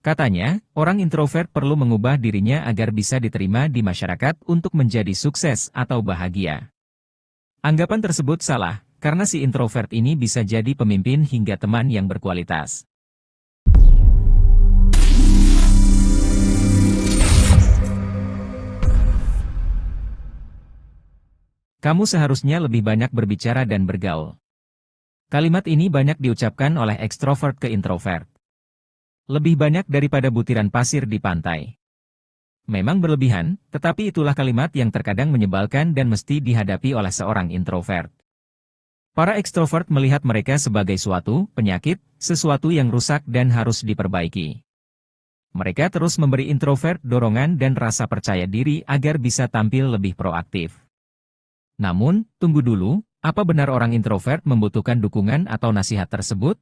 Katanya, orang introvert perlu mengubah dirinya agar bisa diterima di masyarakat untuk menjadi sukses atau bahagia. Anggapan tersebut salah, karena si introvert ini bisa jadi pemimpin hingga teman yang berkualitas. Kamu seharusnya lebih banyak berbicara dan bergaul. Kalimat ini banyak diucapkan oleh ekstrovert ke introvert. Lebih banyak daripada butiran pasir di pantai. Memang berlebihan, tetapi itulah kalimat yang terkadang menyebalkan dan mesti dihadapi oleh seorang introvert. Para ekstrovert melihat mereka sebagai suatu penyakit, sesuatu yang rusak dan harus diperbaiki. Mereka terus memberi introvert dorongan dan rasa percaya diri agar bisa tampil lebih proaktif. Namun, tunggu dulu, apa benar orang introvert membutuhkan dukungan atau nasihat tersebut?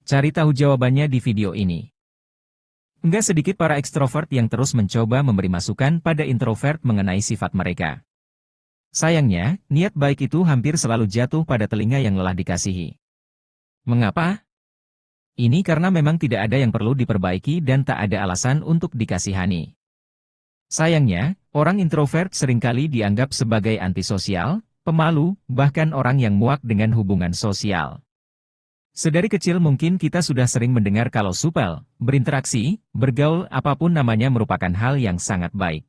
Cari tahu jawabannya di video ini. Enggak sedikit para ekstrovert yang terus mencoba memberi masukan pada introvert mengenai sifat mereka. Sayangnya, niat baik itu hampir selalu jatuh pada telinga yang lelah dikasihi. Mengapa? Ini karena memang tidak ada yang perlu diperbaiki dan tak ada alasan untuk dikasihani. Sayangnya, orang introvert seringkali dianggap sebagai antisosial, pemalu, bahkan orang yang muak dengan hubungan sosial. Sedari kecil mungkin kita sudah sering mendengar kalau supel, berinteraksi, bergaul apapun namanya merupakan hal yang sangat baik.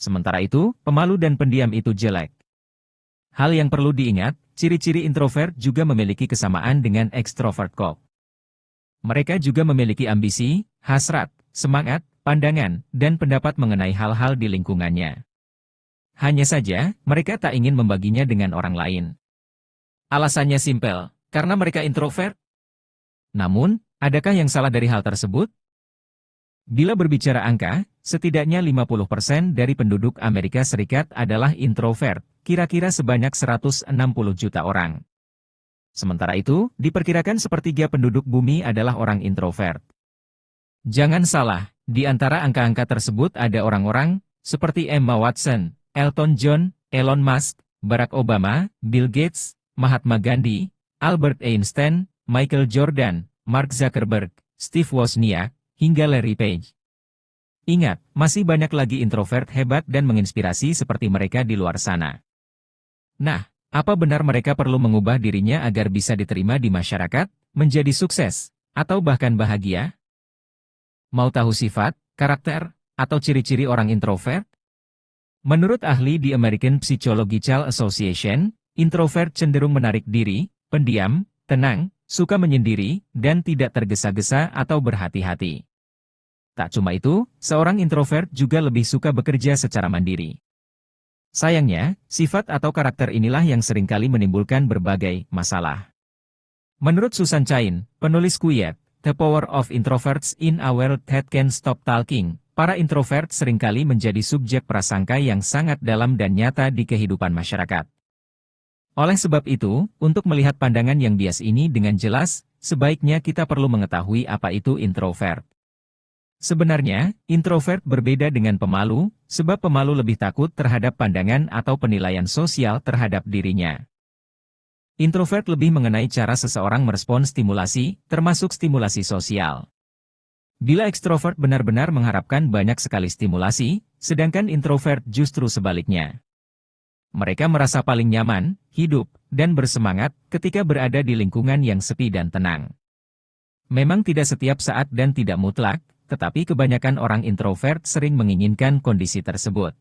Sementara itu, pemalu dan pendiam itu jelek. Hal yang perlu diingat, ciri-ciri introvert juga memiliki kesamaan dengan ekstrovert kok. Mereka juga memiliki ambisi, hasrat, semangat, pandangan, dan pendapat mengenai hal-hal di lingkungannya. Hanya saja, mereka tak ingin membaginya dengan orang lain. Alasannya simpel. Karena mereka introvert? Namun, adakah yang salah dari hal tersebut? Bila berbicara angka, setidaknya 50% dari penduduk Amerika Serikat adalah introvert, kira-kira sebanyak 160 juta orang. Sementara itu, diperkirakan sepertiga penduduk bumi adalah orang introvert. Jangan salah, di antara angka-angka tersebut ada orang-orang seperti Emma Watson, Elton John, Elon Musk, Barack Obama, Bill Gates, Mahatma Gandhi, Albert Einstein, Michael Jordan, Mark Zuckerberg, Steve Wozniak, hingga Larry Page. Ingat, masih banyak lagi introvert hebat dan menginspirasi seperti mereka di luar sana. Nah, apa benar mereka perlu mengubah dirinya agar bisa diterima di masyarakat, menjadi sukses, atau bahkan bahagia? Mau tahu sifat, karakter, atau ciri-ciri orang introvert? Menurut ahli di American Psychological Association, introvert cenderung menarik diri, pendiam, tenang, suka menyendiri, dan tidak tergesa-gesa atau berhati-hati. Tak cuma itu, seorang introvert juga lebih suka bekerja secara mandiri. Sayangnya, sifat atau karakter inilah yang seringkali menimbulkan berbagai masalah. Menurut Susan Cain, penulis Quiet, The Power of Introverts in a World That Can't Stop Talking, para introvert seringkali menjadi subjek prasangka yang sangat dalam dan nyata di kehidupan masyarakat. Oleh sebab itu, untuk melihat pandangan yang bias ini dengan jelas, sebaiknya kita perlu mengetahui apa itu introvert. Sebenarnya, introvert berbeda dengan pemalu, sebab pemalu lebih takut terhadap pandangan atau penilaian sosial terhadap dirinya. Introvert lebih mengenai cara seseorang merespon stimulasi, termasuk stimulasi sosial. Bila ekstrovert benar-benar mengharapkan banyak sekali stimulasi, sedangkan introvert justru sebaliknya. Mereka merasa paling nyaman, hidup, dan bersemangat ketika berada di lingkungan yang sepi dan tenang. Memang tidak setiap saat dan tidak mutlak, tetapi kebanyakan orang introvert sering menginginkan kondisi tersebut.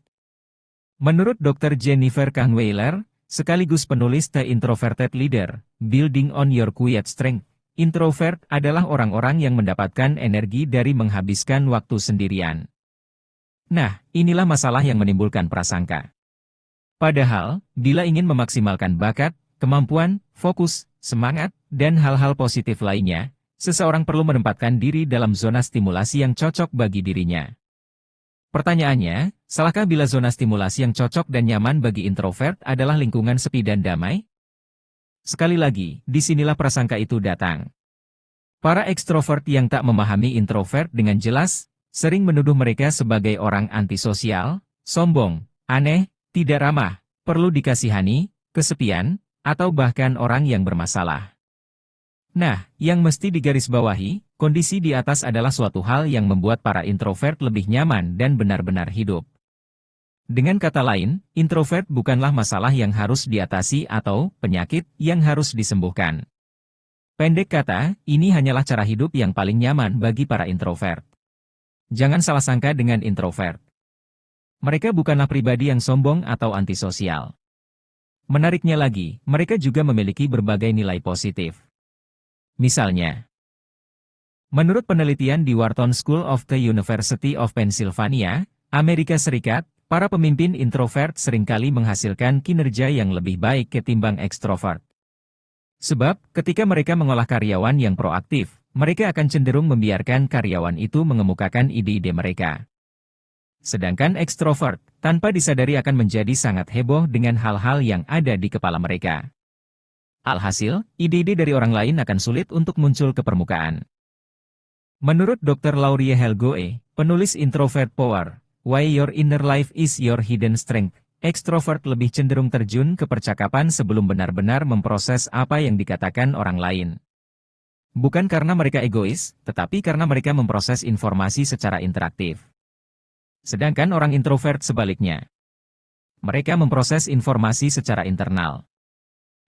Menurut Dr. Jennifer Kahnweiler, sekaligus penulis The Introverted Leader, Building on Your Quiet Strength, introvert adalah orang-orang yang mendapatkan energi dari menghabiskan waktu sendirian. Nah, inilah masalah yang menimbulkan prasangka. Padahal, bila ingin memaksimalkan bakat, kemampuan, fokus, semangat, dan hal-hal positif lainnya, seseorang perlu menempatkan diri dalam zona stimulasi yang cocok bagi dirinya. Pertanyaannya, salahkah bila zona stimulasi yang cocok dan nyaman bagi introvert adalah lingkungan sepi dan damai? Sekali lagi, disinilah prasangka itu datang. Para ekstrovert yang tak memahami introvert dengan jelas, sering menuduh mereka sebagai orang antisosial, sombong, aneh, tidak ramah, perlu dikasihani, kesepian, atau bahkan orang yang bermasalah. Nah, yang mesti digarisbawahi, kondisi di atas adalah suatu hal yang membuat para introvert lebih nyaman dan benar-benar hidup. Dengan kata lain, introvert bukanlah masalah yang harus diatasi atau penyakit yang harus disembuhkan. Pendek kata, ini hanyalah cara hidup yang paling nyaman bagi para introvert. Jangan salah sangka dengan introvert. Mereka bukanlah pribadi yang sombong atau antisosial. Menariknya lagi, mereka juga memiliki berbagai nilai positif. Misalnya, menurut penelitian di Wharton School of the University of Pennsylvania, Amerika Serikat, para pemimpin introvert seringkali menghasilkan kinerja yang lebih baik ketimbang ekstrovert. Sebab, ketika mereka mengolah karyawan yang proaktif, mereka akan cenderung membiarkan karyawan itu mengemukakan ide-ide mereka. Sedangkan ekstrovert, tanpa disadari akan menjadi sangat heboh dengan hal-hal yang ada di kepala mereka. Alhasil, ide-ide dari orang lain akan sulit untuk muncul ke permukaan. Menurut Dr. Laurie Helgoe, penulis Introvert Power, Why Your Inner Life is Your Hidden Strength, ekstrovert lebih cenderung terjun ke percakapan sebelum benar-benar memproses apa yang dikatakan orang lain. Bukan karena mereka egois, tetapi karena mereka memproses informasi secara interaktif. Sedangkan orang introvert sebaliknya. Mereka memproses informasi secara internal.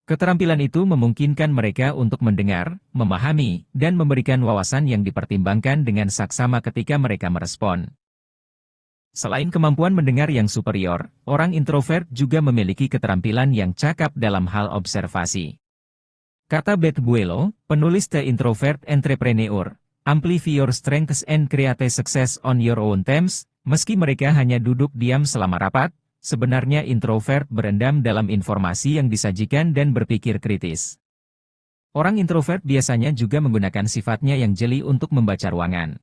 Keterampilan itu memungkinkan mereka untuk mendengar, memahami, dan memberikan wawasan yang dipertimbangkan dengan saksama ketika mereka merespon. Selain kemampuan mendengar yang superior, orang introvert juga memiliki keterampilan yang cakap dalam hal observasi. Kata Beth Buelo, penulis The Introvert Entrepreneur, amplify your strengths and create success on your own terms. Meski mereka hanya duduk diam selama rapat, sebenarnya introvert berendam dalam informasi yang disajikan dan berpikir kritis. Orang introvert biasanya juga menggunakan sifatnya yang jeli untuk membaca ruangan.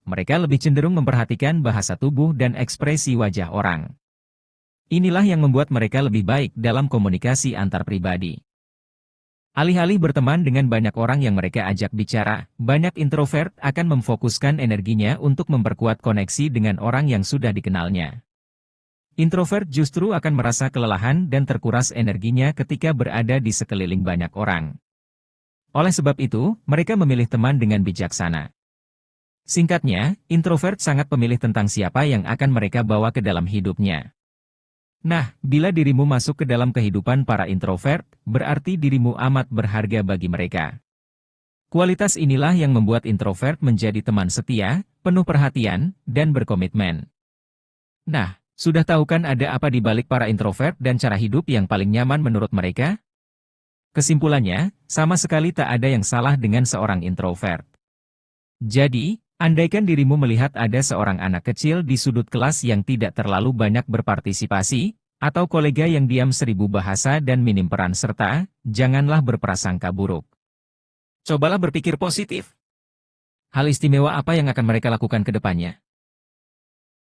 Mereka lebih cenderung memperhatikan bahasa tubuh dan ekspresi wajah orang. Inilah yang membuat mereka lebih baik dalam komunikasi antar pribadi. Alih-alih berteman dengan banyak orang yang mereka ajak bicara, banyak introvert akan memfokuskan energinya untuk memperkuat koneksi dengan orang yang sudah dikenalnya. Introvert justru akan merasa kelelahan dan terkuras energinya ketika berada di sekeliling banyak orang. Oleh sebab itu, mereka memilih teman dengan bijaksana. Singkatnya, introvert sangat pemilih tentang siapa yang akan mereka bawa ke dalam hidupnya. Nah, bila dirimu masuk ke dalam kehidupan para introvert, berarti dirimu amat berharga bagi mereka. Kualitas inilah yang membuat introvert menjadi teman setia, penuh perhatian, dan berkomitmen. Nah, sudah tahu kan ada apa di balik para introvert dan cara hidup yang paling nyaman menurut mereka? Kesimpulannya, sama sekali tak ada yang salah dengan seorang introvert. Jadi, andaikan dirimu melihat ada seorang anak kecil di sudut kelas yang tidak terlalu banyak berpartisipasi, atau kolega yang diam 1000 bahasa dan minim peran serta, janganlah berprasangka buruk. Cobalah berpikir positif. Hal istimewa apa yang akan mereka lakukan ke depannya?